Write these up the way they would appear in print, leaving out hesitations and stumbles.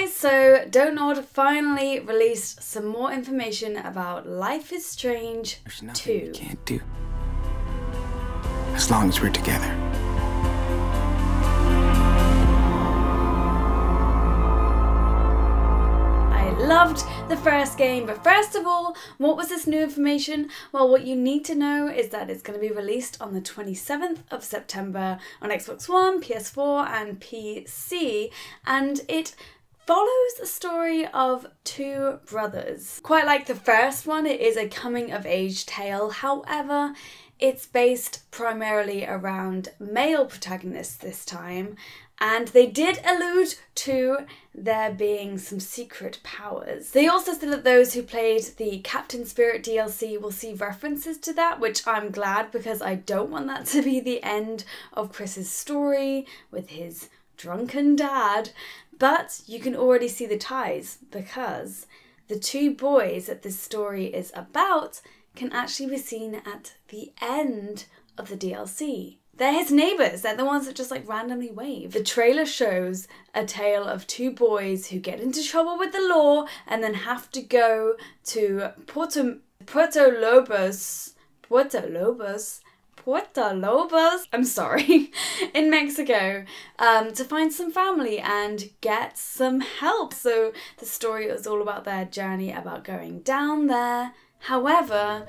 guys, so Don't Nod finally released some more information about Life is Strange 2. There's nothing we can't do as long as we're together. Loved the first game, but first of all, what was this new information? Well, what you need to know is that it's going to be released on the 27th of September on Xbox One, PS4 and PC, and it follows the story of two brothers. Quite like the first one, it is a coming-of-age tale. However, it's based primarily around male protagonists this time, and they did allude to there being some secret powers. They also said that those who played the Captain Spirit DLC will see references to that, which I'm glad, because I don't want that to be the end of Chris's story with his drunken dad. But you can already see the ties, because the two boys that this story is about can actually be seen at the end of the DLC. They're his neighbours, they're the ones that just like randomly wave. The trailer shows a tale of two boys who get into trouble with the law and then have to go to Puerto Lobos, I'm sorry, in Mexico, to find some family and get some help. So the story is all about their journey about going down there. However,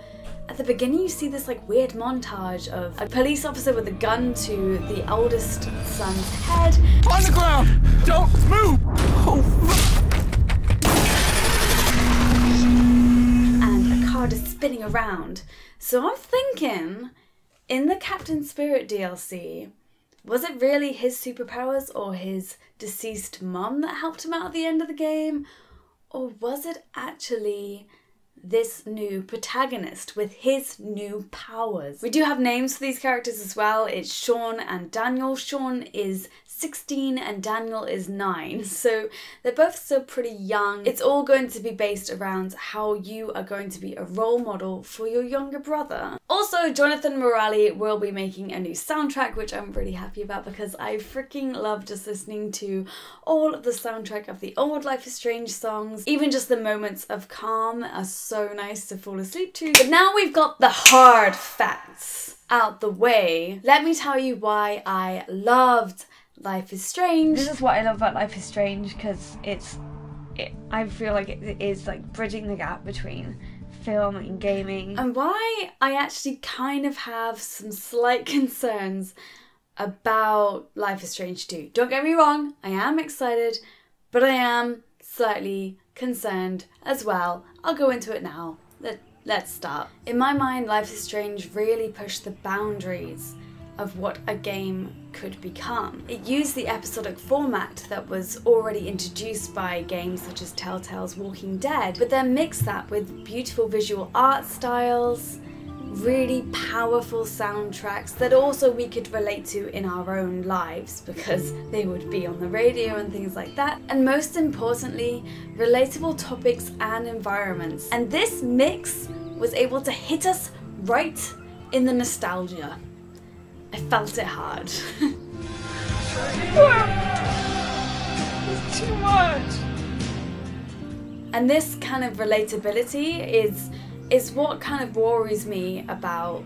at the beginning you see this like weird montage of a police officer with a gun to the oldest son's head. On the ground! Don't move! Oh. And a car just spinning around. So I'm thinking, in the Captain Spirit DLC, was it really his superpowers or his deceased mum that helped him out at the end of the game? Or was it actually this new protagonist with his new powers? We do have names for these characters as well. It's Sean and Daniel. Sean is 16 and Daniel is 9, so they're both still pretty young. It's all going to be based around how you are going to be a role model for your younger brother. Also, Jonathan Morali will be making a new soundtrack, which I'm really happy about because I freaking love just listening to all of the soundtrack of the old Life is Strange songs. Even just the moments of calm are so nice to fall asleep to. But now we've got the hard facts out the way. Let me tell you why I loved Life is Strange. This is what I love about Life is Strange, because I feel like it is like bridging the gap between film and gaming, and why I actually kind of have some slight concerns about Life is Strange 2. Don't get me wrong, I am excited, but I am slightly concerned as well. I'll go into it now. Let's start. In my mind, Life is Strange really pushed the boundaries of what a game could become. It used the episodic format that was already introduced by games such as Telltale's Walking Dead, but then mixed that with beautiful visual art styles, really powerful soundtracks that also we could relate to in our own lives because they would be on the radio and things like that, and most importantly, relatable topics and environments. And this mix was able to hit us right in the nostalgia. I felt it hard. It's too much. And this kind of relatability is what kind of worries me about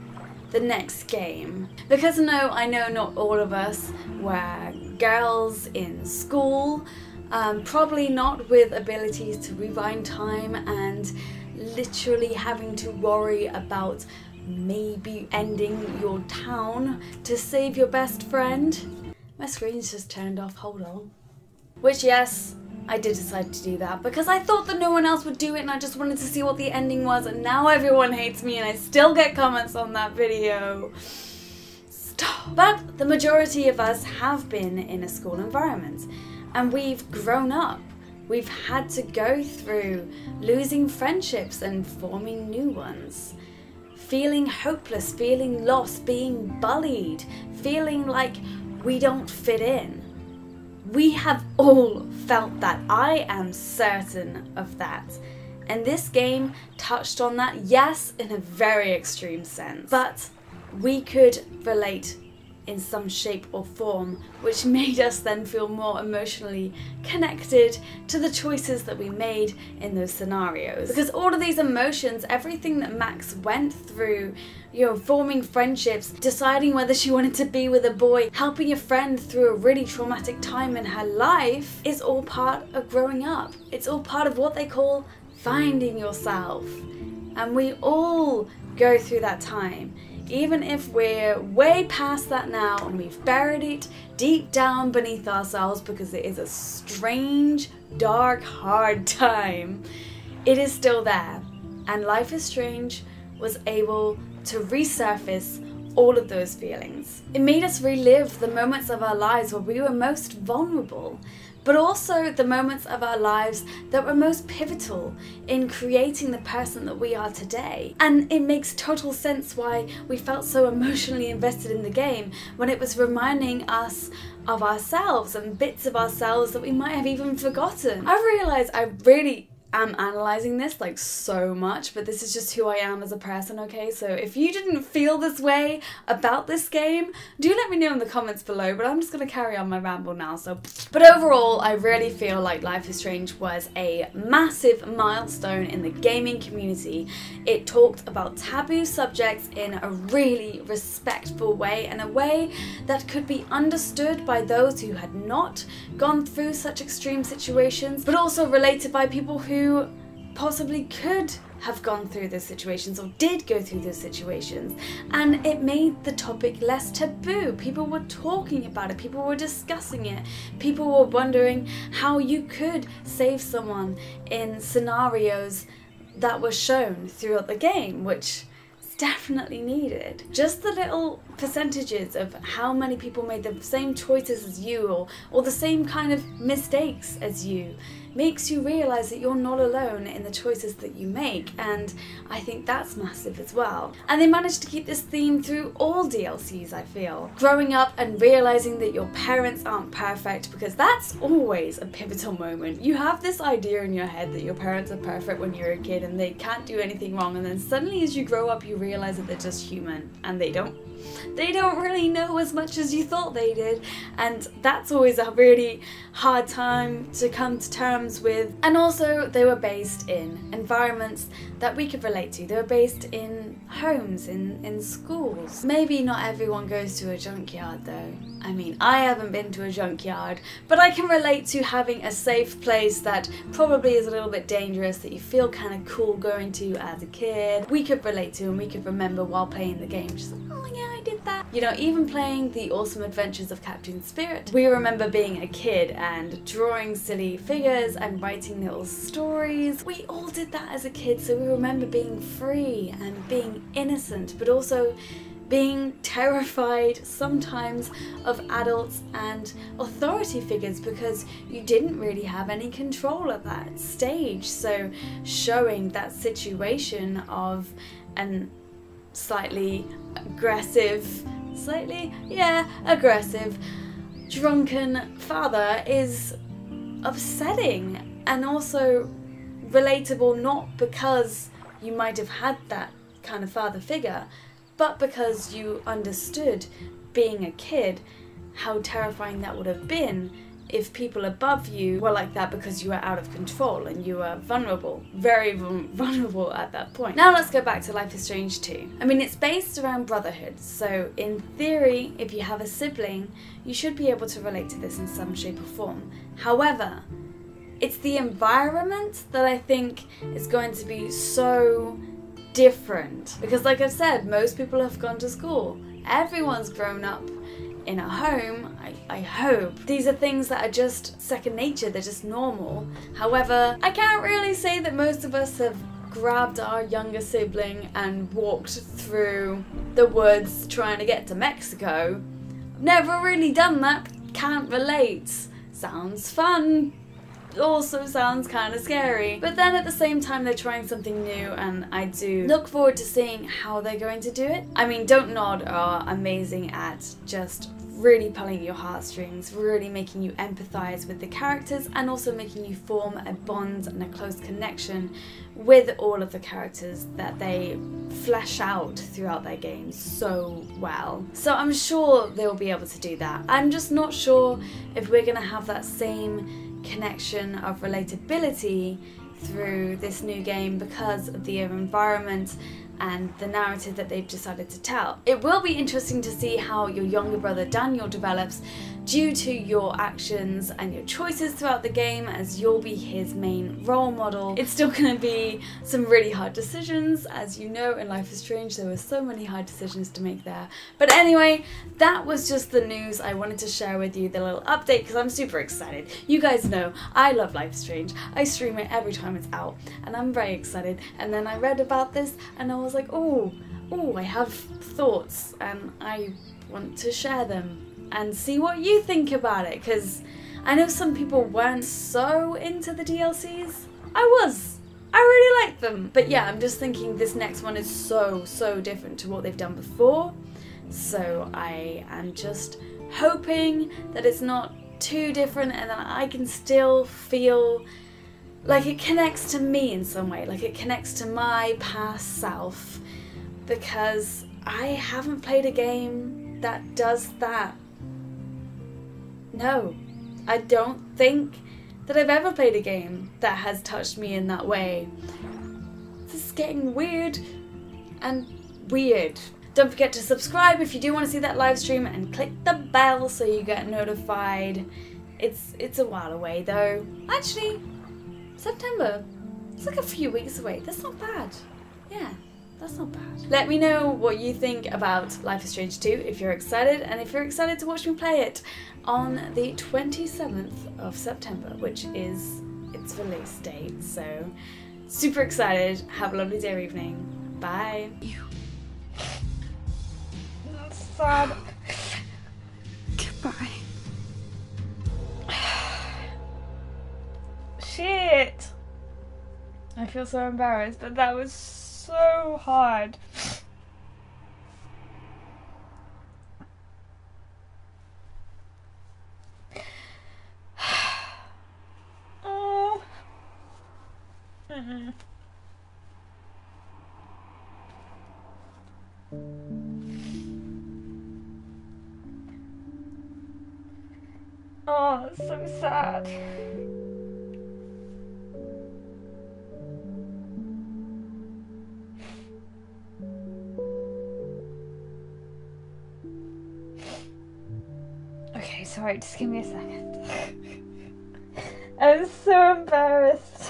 the next game. Because I know not all of us were girls in school, probably not with abilities to rewind time and literally having to worry about maybe ending your town to save your best friend. My screen's just turned off, hold on. Which, yes, I did decide to do that because I thought that no one else would do it and I just wanted to see what the ending was, and now everyone hates me and I still get comments on that video. Stop. But the majority of us have been in a school environment and we've grown up. We've had to go through losing friendships and forming new ones. Feeling hopeless, feeling lost, being bullied, feeling like we don't fit in. We have all felt that. I am certain of that. And this game touched on that, yes, in a very extreme sense. But we could relate in some shape or form, which made us then feel more emotionally connected to the choices that we made in those scenarios. Because all of these emotions, everything that Max went through, you know, forming friendships, deciding whether she wanted to be with a boy, helping a friend through a really traumatic time in her life, is all part of growing up. It's all part of what they call finding yourself. And we all go through that time. Even if we're way past that now and we've buried it deep down beneath ourselves because it is a strange, dark, hard time, it is still there. And Life is Strange was able to resurface all of those feelings. It made us relive the moments of our lives where we were most vulnerable, but also the moments of our lives that were most pivotal in creating the person that we are today. And it makes total sense why we felt so emotionally invested in the game when it was reminding us of ourselves and bits of ourselves that we might have even forgotten. I realised I really am analysing this like so much, but this is just who I am as a person, okay? So if you didn't feel this way about this game, do let me know in the comments below, but I'm just gonna carry on my ramble now. But overall, I really feel like Life is Strange was a massive milestone in the gaming community. It talked about taboo subjects in a really respectful way, and a way that could be understood by those who had not gone through such extreme situations, but also related by people who possibly could have gone through those situations or did go through those situations. And it made the topic less taboo. People were talking about it, people were discussing it, people were wondering how you could save someone in scenarios that were shown throughout the game, which definitely needed. Just the little percentages of how many people made the same choices as you or the same kind of mistakes as you makes you realise that you're not alone in the choices that you make, and I think that's massive as well. And they managed to keep this theme through all DLCs, I feel. Growing up and realising that your parents aren't perfect, because that's always a pivotal moment. You have this idea in your head that your parents are perfect when you're a kid and they can't do anything wrong, and then suddenly as you grow up you realise that they're just human and they don't really know as much as you thought they did, and that's always a really hard time to come to terms with. And also they were based in environments that we could relate to. They were based in homes, in schools. Maybe not everyone goes to a junkyard though. I mean, I haven't been to a junkyard, but I can relate to having a safe place that probably is a little bit dangerous, that you feel kind of cool going to as a kid. We could relate to and we could remember while playing the game, just like, oh yeah, I did that. You know, even playing The Awesome Adventures of Captain Spirit, we remember being a kid and drawing silly figures and writing little stories. We all did that as a kid, so we remember being free and being innocent, but also being terrified sometimes of adults and authority figures because you didn't really have any control at that stage. So showing that situation of an slightly aggressive, drunken father is upsetting and also relatable, not because you might have had that kind of father figure, but because you understood, being a kid, how terrifying that would have been if people above you were like that, because you were out of control and you were vulnerable, very vulnerable at that point. Now let's go back to Life is Strange 2. I mean, it's based around brotherhood, so in theory, if you have a sibling, you should be able to relate to this in some shape or form. However, it's the environment that I think is going to be so different, because like I've said, most people have gone to school, everyone's grown up in a home. I hope these are things that are just second nature, they're just normal. However, I can't really say that most of us have grabbed our younger sibling and walked through the woods trying to get to Mexico. I've never really done that, can't relate. Sounds fun, also sounds kind of scary, but then at the same time they're trying something new, and I do look forward to seeing how they're going to do it. I mean, Don't Nod are amazing at just really pulling at your heartstrings, really making you empathize with the characters, and also making you form a bond and a close connection with all of the characters that they flesh out throughout their games so well. So I'm sure they'll be able to do that. I'm just not sure if we're going to have that same connection of relatability through this new game because of the environment and the narrative that they've decided to tell. It will be interesting to see how your younger brother Daniel develops due to your actions and your choices throughout the game, as you'll be his main role model. It's still going to be some really hard decisions. As you know, in Life is Strange there were so many hard decisions to make there. But anyway, that was just the news I wanted to share with you, the little update, because I'm super excited. You guys know I love Life is Strange. I stream it every time it's out and I'm very excited. And then I read about this and I was like, oh, I have thoughts and I want to share them and see what you think about it, because I know some people weren't so into the DLCs. I really liked them. But yeah, I'm just thinking this next one is so different to what they've done before. So I am just hoping that it's not too different and that I can still feel like it connects to me in some way, like it connects to my past self, because I haven't played a game that does that. No, I don't think that I've ever played a game that has touched me in that way. This is getting weird and weird. Don't forget to subscribe if you do want to see that live stream, and click the bell so you get notified. It's a while away though. Actually, September, it's like a few weeks away. That's not bad. Yeah, that's not bad. Let me know what you think about Life is Strange 2 if you're excited, and if you're excited to watch me play it on the 27th of September, which is its release date. So, super excited. Have a lovely day or evening. Bye. That's sad. Goodbye. Shit. I feel so embarrassed, but that was so hard. Oh. Oh, that's so sad. Okay, sorry, just give me a second. I'm so embarrassed.